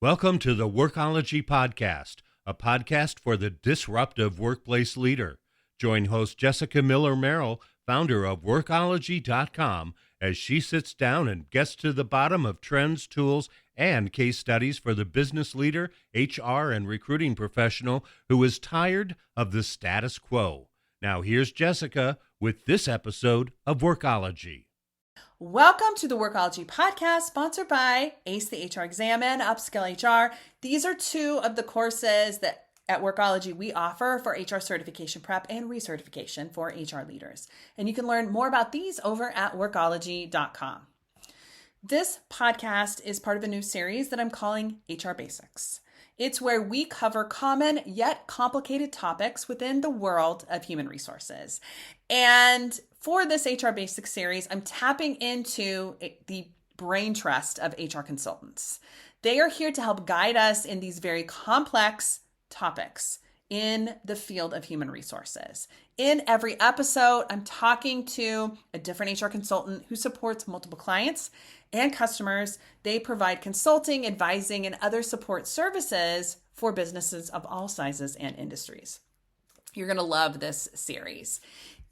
Welcome to the Workology Podcast, a podcast for the disruptive workplace leader. Join host Jessica Miller-Merrell, founder of Workology.com, as she sits down and gets to the bottom of trends, tools, and case studies for the business leader, HR, and recruiting professional who is tired of the status quo. Now here's Jessica with this episode of Workology. Welcome to the Workology Podcast, sponsored by ACE the HR Exam and Upskill HR. These are two of the courses that at Workology we offer for HR certification prep and recertification for HR leaders. And you can learn more about these over at Workology.com. This podcast is part of a new series that I'm calling HR Basics. It's where we cover common yet complicated topics within the world of human resources. And for this HR Basics series, I'm tapping into the brain trust of HR consultants. They are here to help guide us in these very complex topics in the field of human resources. In every episode, I'm talking to a different HR consultant who supports multiple clients and customers. They provide consulting, advising, and other support services for businesses of all sizes and industries. You're going to love this series.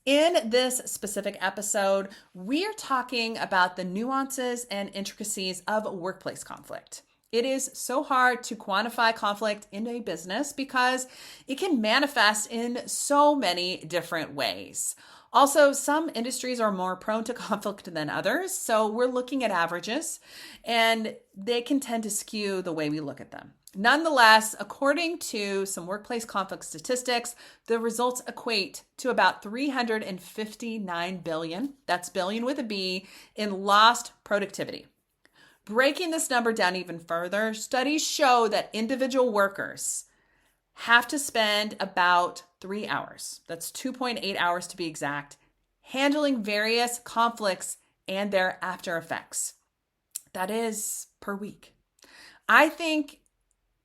In this specific episode, we are talking about the nuances and intricacies of workplace conflict. It is so hard to quantify conflict in a business because it can manifest in so many different ways. Also, some industries are more prone to conflict than others, so we're looking at averages, and they can tend to skew the way we look at them. Nonetheless, according to some workplace conflict statistics, the results equate to about $359 billion, that's billion with a B, in lost productivity. Breaking this number down even further, studies show that individual workers have to spend about 3 hours, that's 2.8 hours to be exact, handling various conflicts and their after effects. That is per week. I think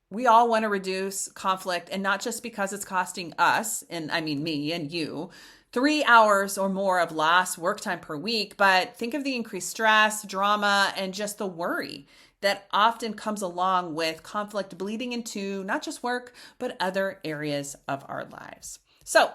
we all want to reduce conflict, and not just because it's costing us, and I mean me and you, 3 hours or more of lost work time per week, but think of the increased stress, drama, and just the worry that often comes along with conflict bleeding into not just work, but other areas of our lives. So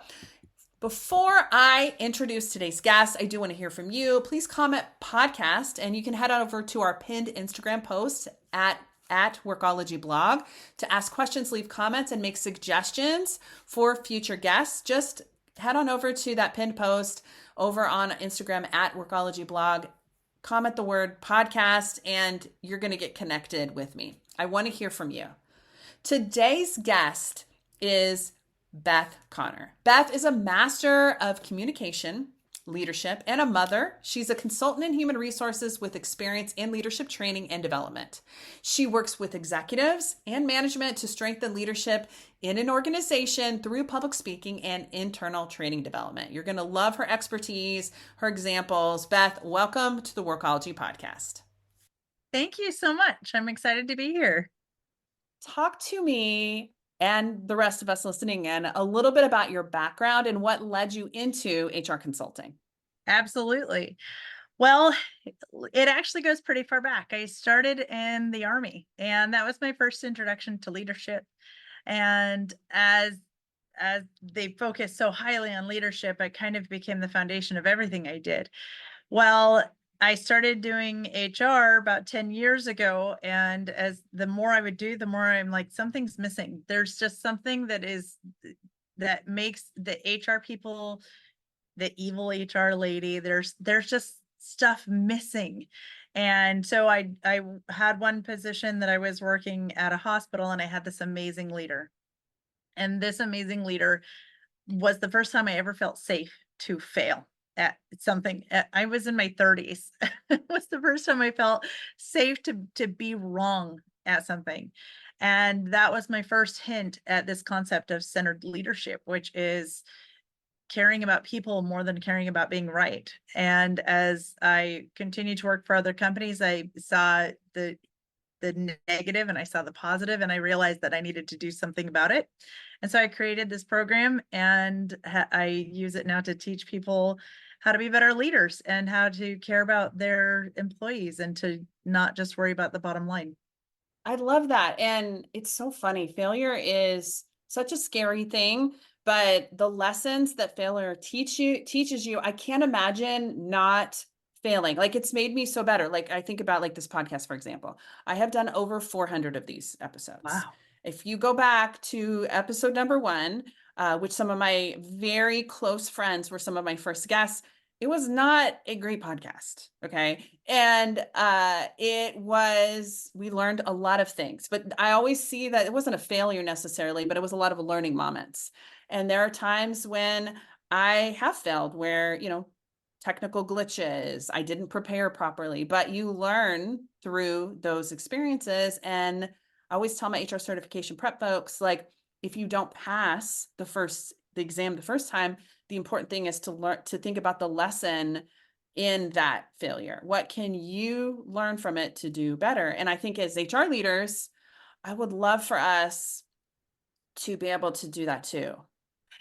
before I introduce today's guest, I do want to hear from you. Please comment podcast, and you can head on over to our pinned Instagram post at Workology blog to ask questions, leave comments, and make suggestions for future guests. Just head on over to that pinned post over on Instagram at Workology blog. Comment the word podcast, and you're going to get connected with me. I want to hear from you. Today's guest is Beth Conner. Beth is a master of communication, leadership, and a mother. She's a consultant in human resources with experience in leadership training and development. She works with executives and management to strengthen leadership in an organization through public speaking and internal training development. You're going to love her expertise, her examples. Beth, welcome to the Workology Podcast. Thank you so much. I'm excited to be here. Talk to me and the rest of us listening in a little bit about your background and what led you into HR consulting. Absolutely. Well, it actually goes pretty far back. I started in the Army, and that was my first introduction to leadership. And as they focused so highly on leadership, it kind of became the foundation of everything I did. Well, I started doing HR about 10 years ago, and as the more I would do, the more I'm like, something's missing. There's just something that makes the HR people, the evil HR lady, there's just stuff missing. And so I had one position that I was working at a hospital, and I had this amazing leader. And this amazing leader was the first time I ever felt safe to fail at something. I was in my 30s. It was the first time I felt safe to be wrong at something. And that was my first hint at this concept of centered leadership, which is caring about people more than caring about being right. And as I continued to work for other companies, I saw the negative and I saw the positive, and I realized that I needed to do something about it. And so I created this program, and I use it now to teach people how to be better leaders and how to care about their employees and to not just worry about the bottom line. I love that. And it's so funny. Failure is such a scary thing, but the lessons that failure teaches you, I can't imagine not failing. Like it's made me so better. Like I think about like this podcast, for example. I have done over 400 of these episodes. Wow. If you go back to episode number 1, which some of my very close friends were some of my first guests, it was not a great podcast. Okay. And we learned a lot of things, but I always see that it wasn't a failure necessarily, but it was a lot of learning moments. And there are times when I have failed where, technical glitches, I didn't prepare properly, but you learn through those experiences. And I always tell my HR certification prep folks, like, if you don't pass the exam the first time, the important thing is to think about the lesson in that failure. What can you learn from it to do better? And I think as HR leaders, I would love for us to be able to do that too.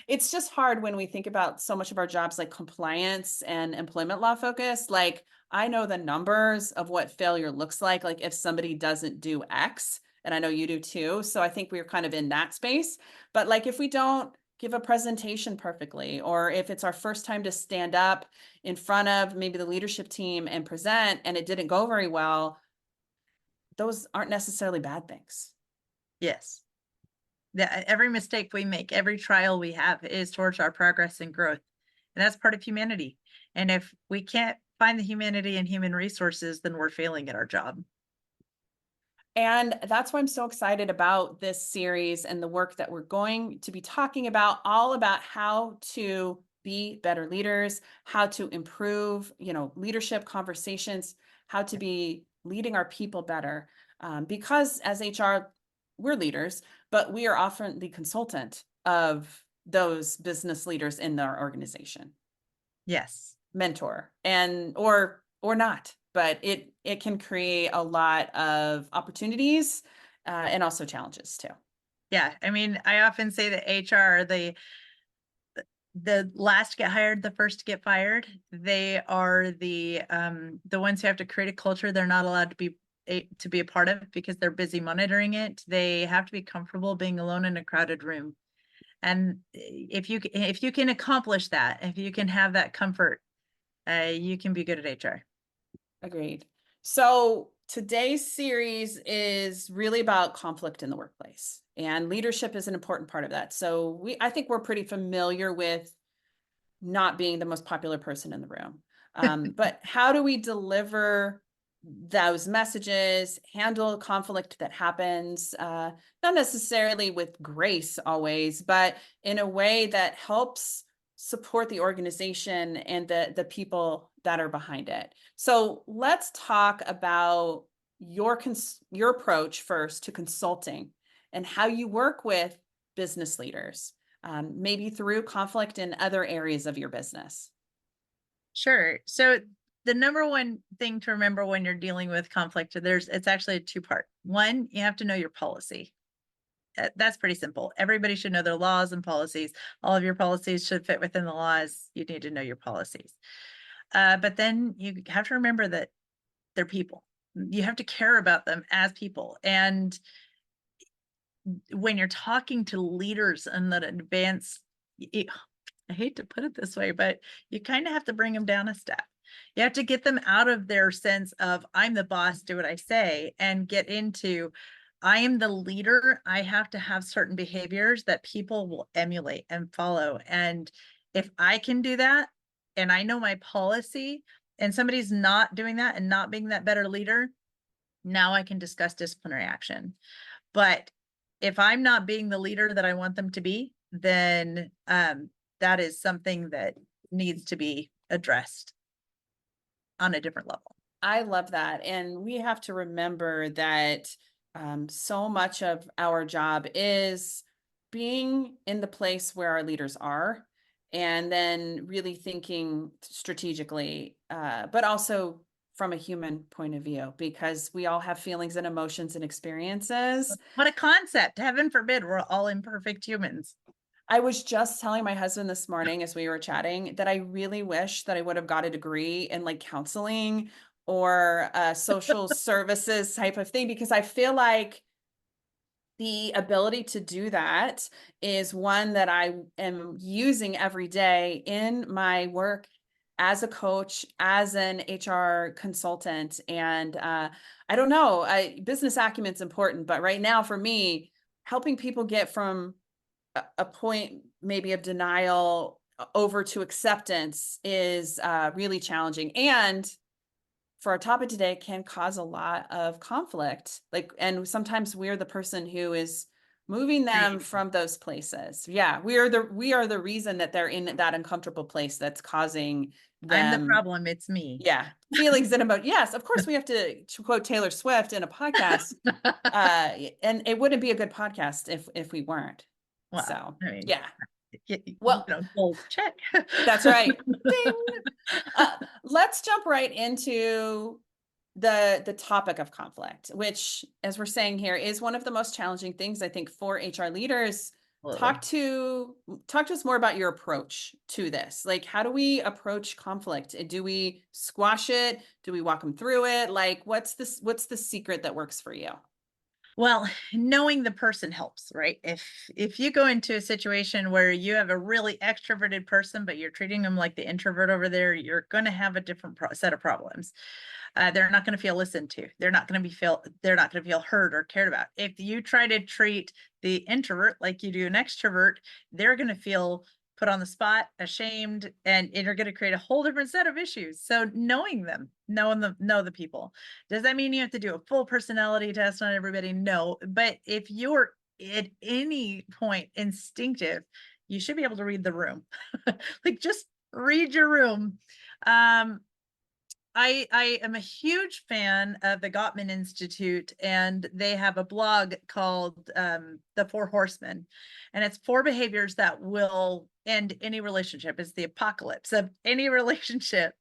It's just hard when we think about so much of our jobs like compliance and employment law focus. Like I know the numbers of what failure looks like if somebody doesn't do X, and I know you do too. So I think we're kind of in that space. But like if we don't give a presentation perfectly, or if it's our first time to stand up in front of maybe the leadership team and present and it didn't go very well, those aren't necessarily bad things. Yes. Every mistake we make, every trial we have is towards our progress and growth. And that's part of humanity. And if we can't find the humanity in human resources, then we're failing at our job. And that's why I'm so excited about this series and the work that we're going to be talking about, all about how to be better leaders, how to improve, leadership conversations, how to be leading our people better. Because as HR, we're leaders, but we are often the consultant of those business leaders in our organization. Yes. Mentor or not, but it can create a lot of opportunities and also challenges too. Yeah. I mean, I often say that HR, the last to get hired, the first to get fired. They are the ones who have to create a culture they're not allowed to be a part of because they're busy monitoring it. They have to be comfortable being alone in a crowded room. And if you can accomplish that, if you can have that comfort, you can be good at HR. Agreed. So today's series is really about conflict in the workplace, and leadership is an important part of that. So I think we're pretty familiar with not being the most popular person in the room. But how do we deliver those messages, handle conflict that happens, not necessarily with grace always, but in a way that helps support the organization and the people that are behind it. So let's talk about your approach first to consulting and how you work with business leaders, maybe through conflict in other areas of your business. Sure. So the number one thing to remember when you're dealing with conflict, it's actually a two-part. One, you have to know your policy. That's pretty simple. Everybody should know their laws and policies. All of your policies should fit within the laws. You need to know your policies. But then you have to remember that they're people. You have to care about them as people. And when you're talking to leaders in that advanced, I hate to put it this way, but you kind of have to bring them down a step. You have to get them out of their sense of I'm the boss, do what I say, and get into I am the leader. I have to have certain behaviors that people will emulate and follow. And if I can do that, and I know my policy, and somebody's not doing that and not being that better leader, now I can discuss disciplinary action. But if I'm not being the leader that I want them to be, then that is something that needs to be addressed on a different level. I love that. And we have to remember that so much of our job is being in the place where our leaders are, and then really thinking strategically, but also from a human point of view, because we all have feelings and emotions and experiences. What a concept. Heaven forbid, we're all imperfect humans. I was just telling my husband this morning as we were chatting that I really wish that I would have got a degree in like counseling or a social services type of thing, because I feel like the ability to do that is one that I am using every day in my work as a coach, as an HR consultant. And I don't know, business acumen is important, but right now for me, helping people get from a point maybe of denial over to acceptance is really challenging. And for our topic today, can cause a lot of conflict. And sometimes we're the person who is moving them from those places. Yeah, we are the reason that they're in that uncomfortable place that's causing them. I'm the problem. It's me. Yeah, feelings and emotions. Yes, of course we have to quote Taylor Swift in a podcast, and it wouldn't be a good podcast if we weren't. Well, So I mean, yeah. Well, gold check. that's right. Ding. Let's jump right into the topic of conflict, which, as we're saying here, is one of the most challenging things I think for HR leaders. Talk to us more about your approach to this. Like, how do we approach conflict? Do we squash it? Do we walk them through it? Like, what's the secret that works for you? Well, knowing the person helps, right? If you go into a situation where you have a really extroverted person, but you're treating them like the introvert over there, you're going to have a different set of problems. They're not going to feel listened to. They're not going to feel heard or cared about. If you try to treat the introvert like you do an extrovert, they're going to feel put on the spot, ashamed, and you're going to create a whole different set of issues. So know the people. Does that mean you have to do a full personality test on everybody? No. But if you're at any point instinctive, you should be able to read the room. Like, just read your room. I am a huge fan of the Gottman Institute, and they have a blog called The Four Horsemen, and it's 4 behaviors that will end any relationship. It's the apocalypse of any relationship.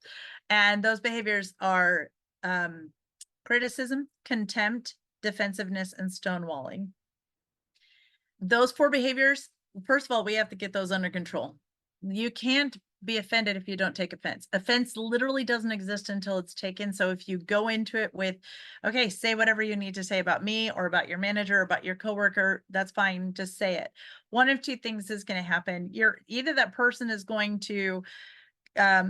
And those behaviors are criticism, contempt, defensiveness, and stonewalling. Those 4 behaviors, first of all, we have to get those under control. You can't be offended if you don't take offense. Offense literally doesn't exist until it's taken. So if you go into it with, okay, say whatever you need to say about me or about your manager or about your coworker, that's fine. Just say it. One of 2 things is going to happen. Either that person is going to a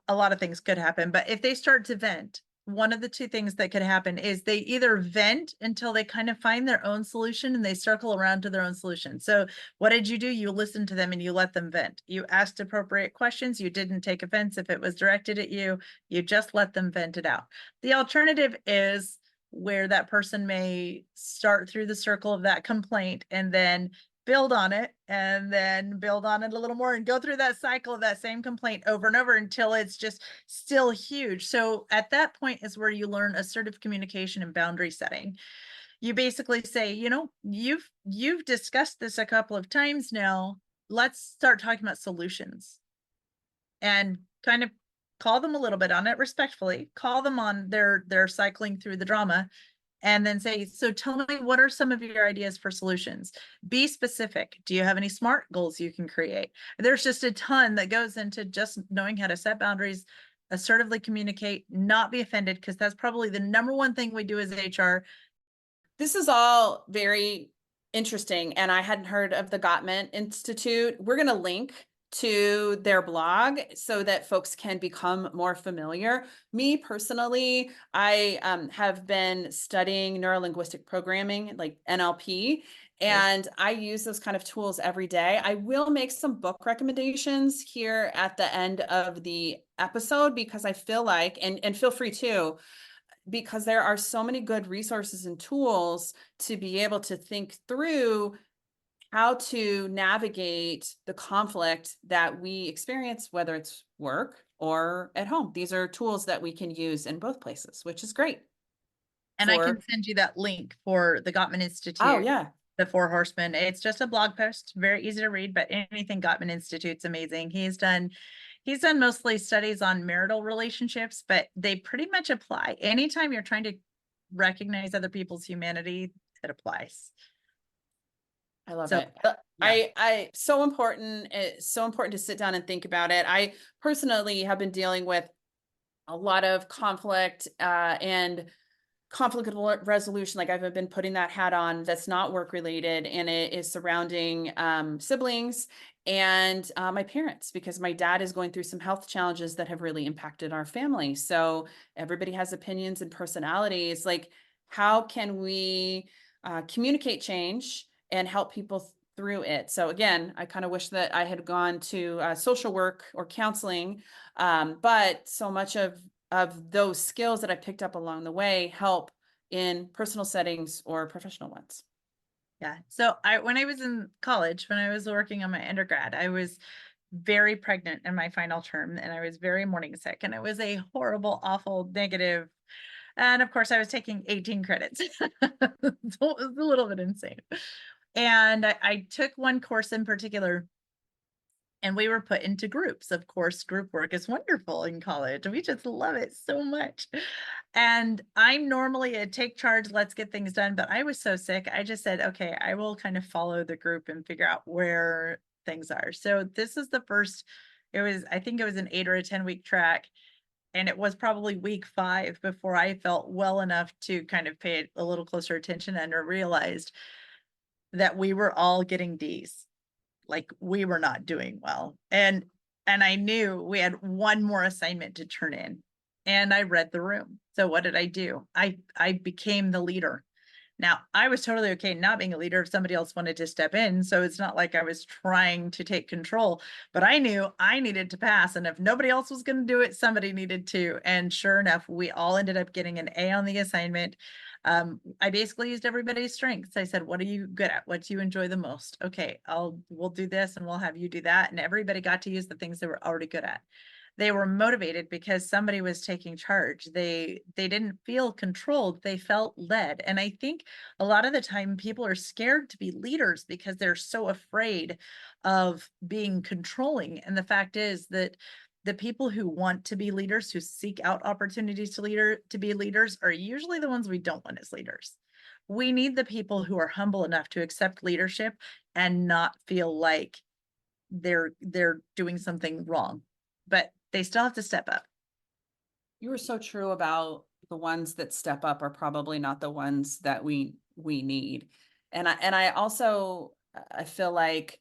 lot of things could happen, but if they start to vent, one of the 2 things that could happen is they either vent until they kind of find their own solution and they circle around to their own solution. So what did you do? You listened to them and you let them vent. You asked appropriate questions. You didn't take offense if it was directed at you. You just let them vent it out. The alternative is where that person may start through the circle of that complaint and then build on it and then build on it a little more and go through that cycle of that same complaint over and over until it's just still huge. So at that point is where you learn assertive communication and boundary setting. You basically say, you've discussed this a couple of times now. Let's start talking about solutions and kind of call them a little bit on it respectfully, call them on their cycling through the drama. And then say, so tell me, what are some of your ideas for solutions? Be specific. Do you have any SMART goals you can create? There's just a ton that goes into just knowing how to set boundaries, assertively communicate, not be offended, because that's probably the number one thing we do as HR. This is all very interesting, and I hadn't heard of the Gottman Institute. We're going to link to their blog so that folks can become more familiar. Me personally, I have been studying neurolinguistic programming, like NLP, and I use those kind of tools every day. I will make some book recommendations here at the end of the episode because I feel like, and feel free to, because there are so many good resources and tools to be able to think through how to navigate the conflict that we experience, whether it's work or at home. These are tools that we can use in both places, which is great. And I can send you that link for the Gottman Institute. Oh, yeah. The 4 Horsemen. It's just a blog post, very easy to read, but anything Gottman Institute's amazing. He's done mostly studies on marital relationships, but they pretty much apply. Anytime you're trying to recognize other people's humanity, it applies. I love it. Yeah. So important. It's so important to sit down and think about it. I personally have been dealing with a lot of conflict and conflict resolution. Like I've been putting that hat on that's not work related, and it is surrounding siblings and my parents, because my dad is going through some health challenges that have really impacted our family. So everybody has opinions and personalities. Like, how can we communicate change and help people through it? So again, I kind of wish that I had gone to social work or counseling, but so much of those skills that I picked up along the way help in personal settings or professional ones. Yeah. So when I was in college, when I was working on my undergrad, I was very pregnant in my final term and I was very morning sick, and it was a horrible, awful, negative. And of course I was taking 18 credits. So it was a little bit insane. And I took one course in particular, and we were put into groups. Of course, group work is wonderful in college. We just love it so much. And I'm normally a take charge, let's get things done. But I was so sick. I just said, okay, I will kind of follow the group and figure out where things are. So this is the first, I think it was an 8 or a 10-week track. And it was probably week 5 before I felt well enough to kind of pay a little closer attention and realized that we were all getting D's. Like we were not doing well. And I knew we had one more assignment to turn in, and I read the room. So what did I do? I became the leader. Now, I was totally okay not being a leader if somebody else wanted to step in. So it's not like I was trying to take control, but I knew I needed to pass. And if nobody else was going to do it, somebody needed to. And sure enough, we all ended up getting an A on the assignment. I basically used everybody's strengths. I said, what are you good at? What do you enjoy the most? Okay, we'll do this and we'll have you do that. And everybody got to use the things they were already good at. They were motivated because somebody was taking charge. They didn't feel controlled, they felt led. And I think a lot of the time people are scared to be leaders because they're so afraid of being controlling. And the fact is that the people who want to be leaders, who seek out opportunities to be leaders, are usually the ones we don't want as leaders. We need the people who are humble enough to accept leadership and not feel like they're doing something wrong, but they still have to step up. You were so true about the ones that step up are probably not the ones that we need. And I also, I feel like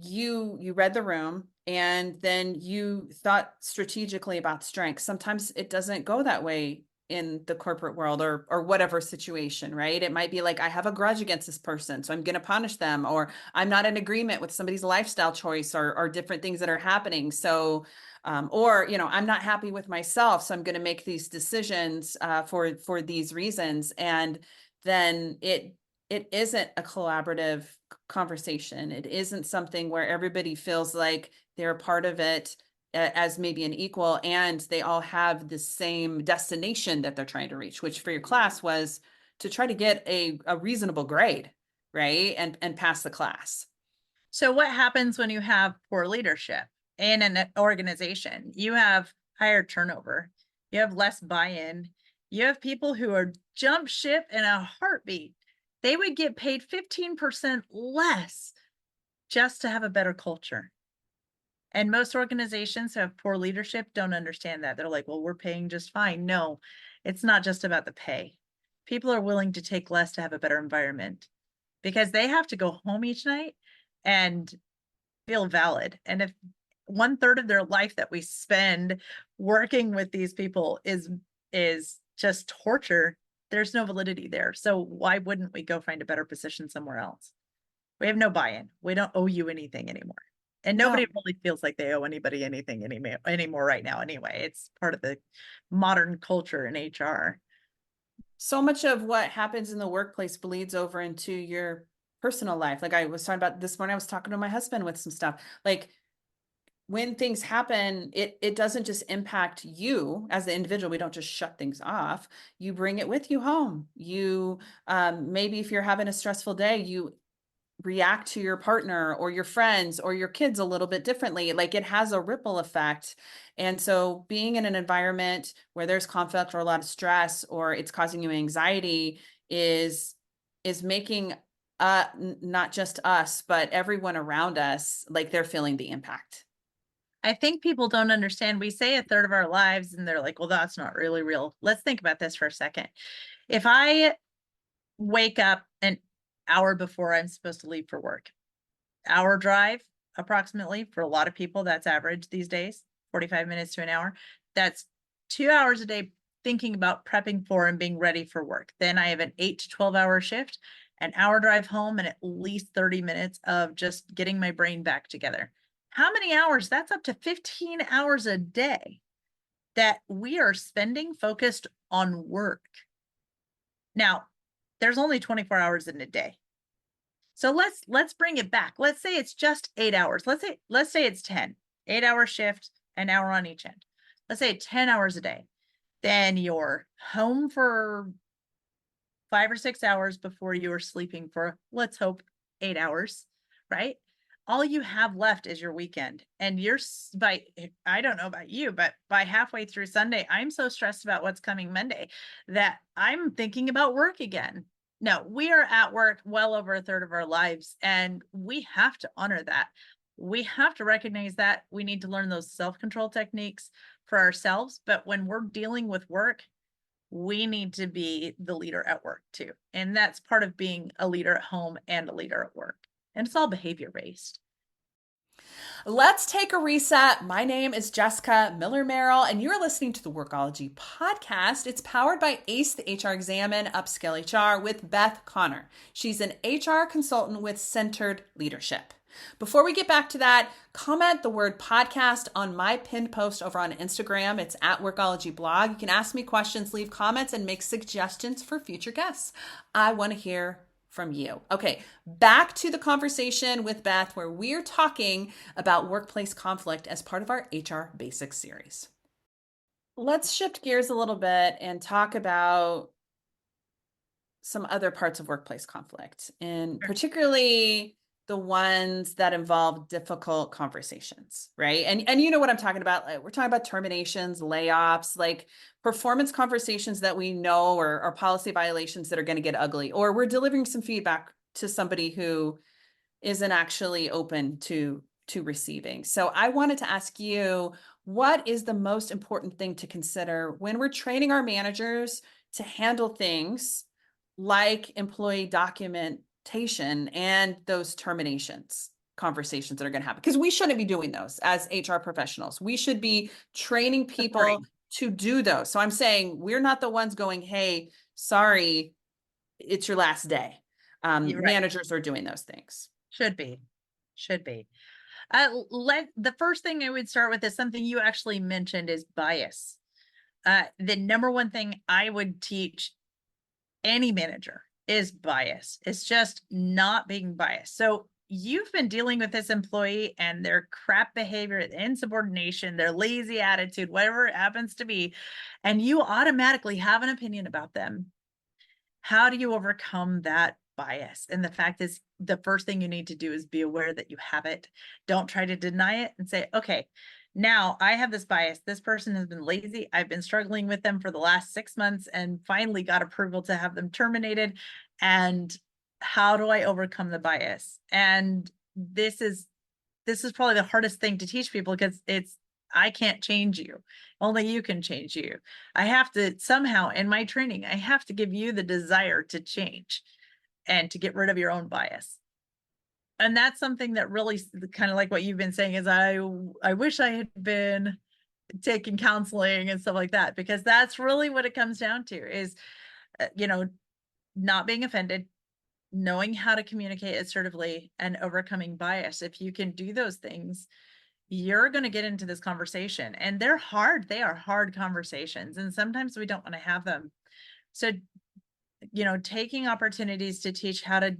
you read the room and then you thought strategically about strengths. Sometimes it doesn't go that way in the corporate world or whatever situation, right? It might be like, I have a grudge against this person, so I'm going to punish them, or I'm not in agreement with somebody's lifestyle choice or different things that are happening. So, or, I'm not happy with myself, so I'm going to make these decisions for these reasons. And then it isn't a collaborative conversation. It isn't something where everybody feels like they're a part of it as maybe an equal, and they all have the same destination that they're trying to reach, which for your class was to try to get a reasonable grade, right? And pass the class. So what happens when you have poor leadership in an organization? You have higher turnover, you have less buy-in, you have people who are jump ship in a heartbeat. They would get paid 15% less just to have a better culture. And most organizations who have poor leadership don't understand that. They're like, well, we're paying just fine. No, it's not just about the pay. People are willing to take less to have a better environment because they have to go home each night and feel valid. And if 1/3 of their life that we spend working with these people is just torture, there's no validity there. So why wouldn't we go find a better position somewhere else? We have no buy-in. We don't owe you anything anymore. And nobody really feels like they owe anybody anything anymore right now anyway. It's part of the modern culture in HR. So much of what happens in the workplace bleeds over into your personal life. Like I was talking about this morning, I was talking to my husband with some stuff. Like when things happen, it doesn't just impact you as the individual. We don't just shut things off. You bring it with you home. You maybe if you're having a stressful day, you react to your partner or your friends or your kids a little bit differently. Like it has a ripple effect. And so being in an environment where there's conflict or a lot of stress or it's causing you anxiety is making not just us, but everyone around us, like they're feeling the impact. I think people don't understand. We say a third of our lives and they're like, well, that's not really real. Let's think about this for a second. If I wake up an hour before I'm supposed to leave for work, hour drive approximately, for a lot of people, that's average these days, 45 minutes to an hour. That's 2 hours a day thinking about prepping for and being ready for work. Then I have an 8 to 12 hour shift, an hour drive home, and at least 30 minutes of just getting my brain back together. How many hours? That's up to 15 hours a day that we are spending focused on work. Now, there's only 24 hours in a day. So let's bring it back. Let's say it's just 8 hours. Let's say it's 10. 8-hour shift, an hour on each end. Let's say 10 hours a day. Then you're home for 5 or 6 hours before you are sleeping for, let's hope, 8 hours, right? All you have left is your weekend. And I don't know about you, but by halfway through Sunday, I'm so stressed about what's coming Monday that I'm thinking about work again. No, we are at work well over a third of our lives, and we have to honor that. We have to recognize that we need to learn those self-control techniques for ourselves. But when we're dealing with work, we need to be the leader at work too. And that's part of being a leader at home and a leader at work. And it's all behavior based. Let's take a reset. My name is Jessica Miller-Merrell, and you're listening to the Workology Podcast. It's powered by ACE, the HR Examine, Upskill HR with Beth Conner. She's an HR consultant with centered leadership. Before we get back to that, comment the word podcast on my pinned post over on Instagram. It's at Workology Blog. You can ask me questions, leave comments, and make suggestions for future guests. I want to hear from you. Okay, back to the conversation with Beth, where we're talking about workplace conflict as part of our HR Basics series. Let's shift gears a little bit and talk about some other parts of workplace conflict, and particularly the ones that involve difficult conversations, right? And you know what I'm talking about. Like, we're talking about terminations, layoffs, like performance conversations that we know or policy violations that are going to get ugly, or we're delivering some feedback to somebody who isn't actually open to receiving. So I wanted to ask you, what is the most important thing to consider when we're training our managers to handle things like employee documentation and those terminations conversations that are going to happen? Because we shouldn't be doing those as HR professionals. We should be training people to do those. So I'm saying we're not the ones going, hey, sorry, it's your last day. Managers are doing those things. Should be. The first thing I would start with is something you actually mentioned is bias. The number one thing I would teach any manager is bias. It's just not being biased. So you've been dealing with this employee and their crap behavior, insubordination, their lazy attitude, whatever it happens to be, and you automatically have an opinion about them. How do you overcome that bias? And the fact is, the first thing you need to do is be aware that you have it. Don't try to deny it and say, okay, now I have this bias. This person has been lazy. I've been struggling with them for the last 6 months and finally got approval to have them terminated. And how do I overcome the bias? And this is probably the hardest thing to teach people, because I can't change you. Only you can change you. I have to somehow, in my training, I have to give you the desire to change and to get rid of your own bias. And that's something that really, kind of like what you've been saying, is I wish I had been taking counseling and stuff like that, because that's really what it comes down to is, not being offended, knowing how to communicate assertively, and overcoming bias. If you can do those things, you're going to get into this conversation, and they're hard. They are hard conversations, and sometimes we don't want to have them. So, taking opportunities to teach how to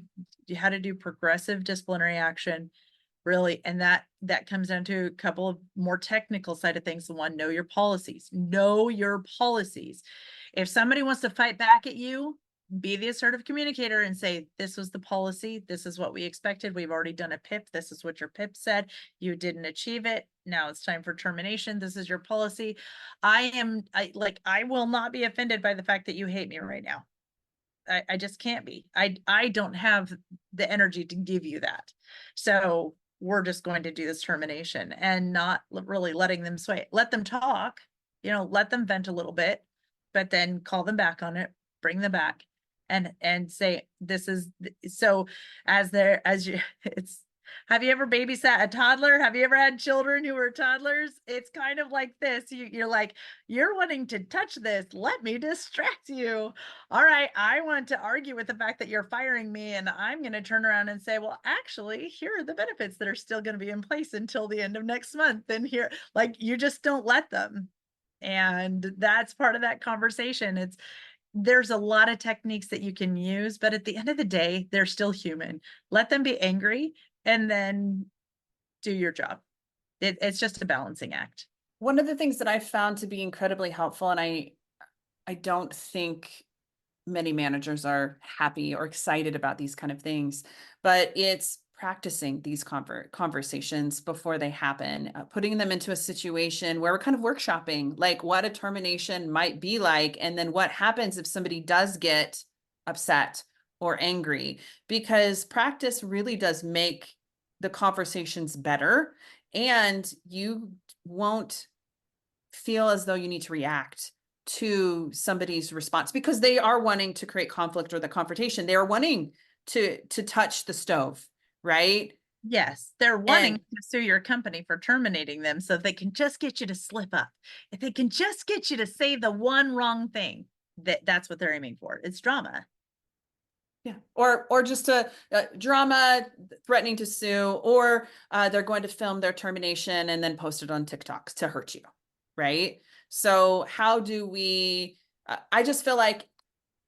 do progressive disciplinary action, really, and that comes down to a couple of more technical side of things. One, know your policies. If somebody wants to fight back at you, be the assertive communicator and say, this was the policy. This is what we expected. We've already done a PIP. This is what your PIP said. You didn't achieve it. Now it's time for termination. This is your policy. I will not be offended by the fact that you hate me right now. I just can't be. I don't have the energy to give you that. So we're just going to do this termination, and not really letting them sway. Let them talk, let them vent a little bit, but then call them back on it, bring them back, and say, this is so, as you it's have you ever babysat a toddler? Have you ever had children who were toddlers? It's kind of like this. You're like, you're wanting to touch this. Let me distract you. All right, I want to argue with the fact that you're firing me, and I'm going to turn around and say, well, actually, here are the benefits that are still going to be in place until the end of next month. And here, like, you just don't let them. And that's part of that conversation. There's a lot of techniques that you can use, but at the end of the day, they're still human. Let them be angry and then do your job. It's just a balancing act. One of the things that I've found to be incredibly helpful, and I don't think many managers are happy or excited about these kind of things, but it's practicing these conversations before they happen, putting them into a situation where we're kind of workshopping like what a termination might be like, and then what happens if somebody does get upset or angry, because practice really does make the conversations better, and you won't feel as though you need to react to somebody's response because they are wanting to create conflict or the confrontation. They are wanting to touch the stove, right? Yes, they're wanting to sue your company for terminating them, so they can just get you to slip up. If they can just get you to say the one wrong thing, that's what they're aiming for. It's drama. Yeah. Or just a drama, threatening to sue, or they're going to film their termination and then post it on TikTok to hurt you, right? So how do we, I just feel like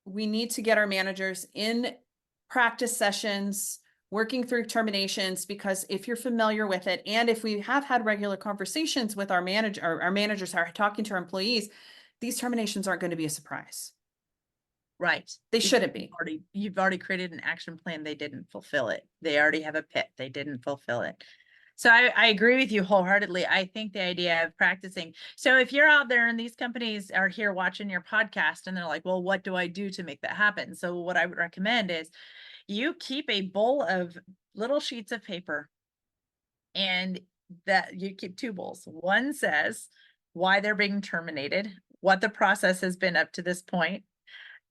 we need to get our managers in practice sessions, working through terminations, because if you're familiar with it, and if we have had regular conversations with our managers are talking to our employees, these terminations aren't going to be a surprise. Right. They shouldn't be. You've already created an action plan. They didn't fulfill it. They already have a PIP. They didn't fulfill it. So I agree with you wholeheartedly. I think the idea of practicing. So if you're out there and these companies are here watching your podcast and they're like, well, what do I do to make that happen? So what I would recommend is you keep a bowl of little sheets of paper, and that you keep two bowls. One says why they're being terminated, what the process has been up to this point.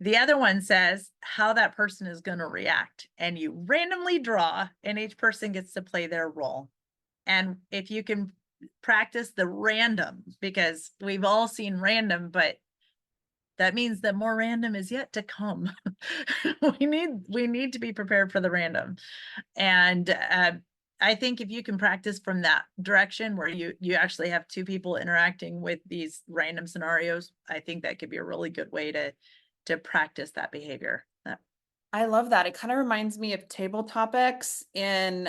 The other one says how that person is going to react, and you randomly draw, and each person gets to play their role. And if you can practice the random, because we've all seen random, but that means that more random is yet to come. we need to be prepared for the random. And I think if you can practice from that direction where you actually have two people interacting with these random scenarios, I think that could be a really good way to practice that behavior. I love that. It kind of reminds me of table topics in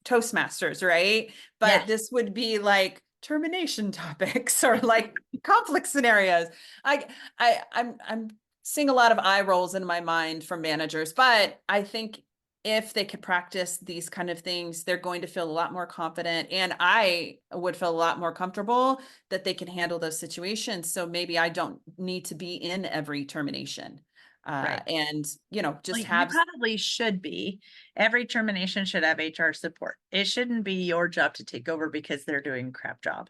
Toastmasters, right? But Yes. this would be like termination topics or like conflict scenarios. I'm seeing a lot of eye rolls in my mind from managers, but I think if they could practice these kind of things, they're going to feel a lot more confident, and I would feel a lot more comfortable that they can handle those situations. So maybe I don't need to be in every termination. Right. And just You have probably should be. Every termination should have HR support. It shouldn't be your job to take over because they're doing a crap job.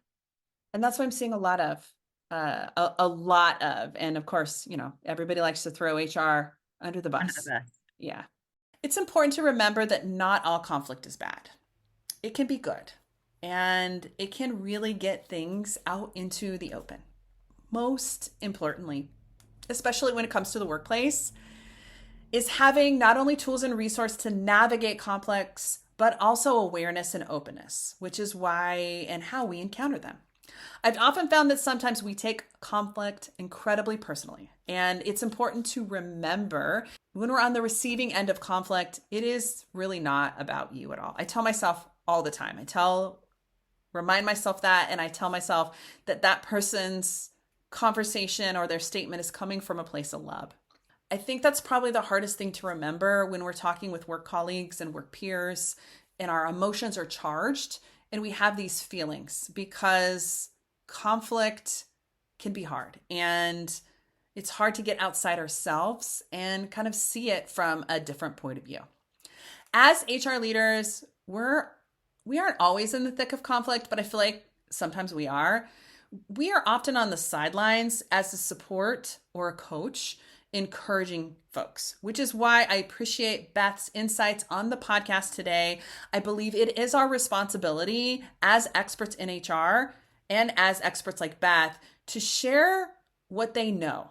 And that's what I'm seeing a lot of, and of course, everybody likes to throw HR under the bus. Yeah. It's important to remember that not all conflict is bad. It can be good, and it can really get things out into the open. Most importantly, especially when it comes to the workplace, is having not only tools and resources to navigate conflicts, but also awareness and openness, which is why and how we encounter them. I've often found that sometimes we take conflict incredibly personally, and it's important to remember when we're on the receiving end of conflict, it is really not about you at all. I tell myself all the time, remind myself that, and I tell myself that person's conversation or their statement is coming from a place of love. I think that's probably the hardest thing to remember when we're talking with work colleagues and work peers, and our emotions are charged and we have these feelings, because conflict can be hard, and it's hard to get outside ourselves and kind of see it from a different point of view. As HR leaders, we're we aren't always in the thick of conflict, but I feel like sometimes we are. We are often on the sidelines as a support or a coach, encouraging folks, which is why I appreciate Beth's insights on the podcast today. I believe it is our responsibility as experts in HR and as experts like Beth to share what they know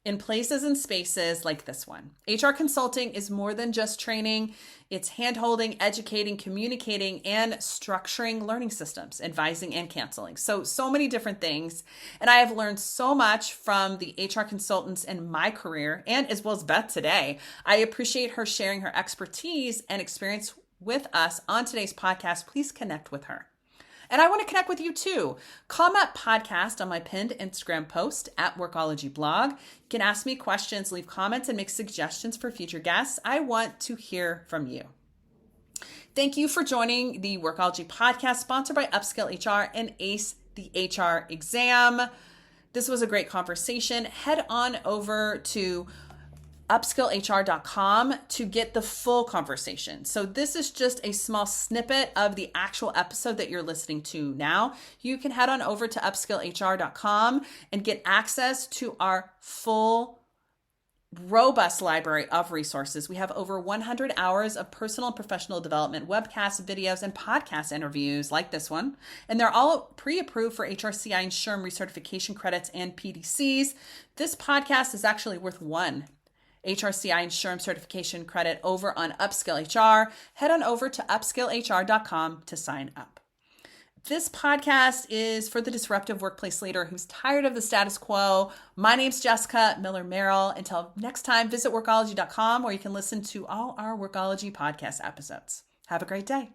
in places and spaces like this one. HR consulting is more than just training. It's hand-holding, educating, communicating, and structuring learning systems, advising and canceling. So many different things. And I have learned so much from the HR consultants in my career, and as well as Beth today. I appreciate her sharing her expertise and experience with us on today's podcast. Please connect with her. And I want to connect with you too. Comment podcast on my pinned Instagram post at Workology blog. You can ask me questions, leave comments, and make suggestions for future guests. I want to hear from you. Thank you for joining the Workology podcast, sponsored by Upskill HR and ACE the HR exam. This was a great conversation. Head on over to upskillhr.com to get the full conversation. So this is just a small snippet of the actual episode that you're listening to now. You can head on over to upskillhr.com and get access to our full robust library of resources. We have over 100 hours of personal and professional development, webcasts, videos, and podcast interviews like this one. And they're all pre-approved for HRCI and SHRM recertification credits and PDCs. This podcast is actually worth one HRCI and SHRM certification credit over on Upskill HR. Head on over to upskillhr.com to sign up. This podcast is for the disruptive workplace leader who's tired of the status quo. My name's Jessica Miller-Merrell. Until next time, visit workology.com where you can listen to all our Workology podcast episodes. Have a great day.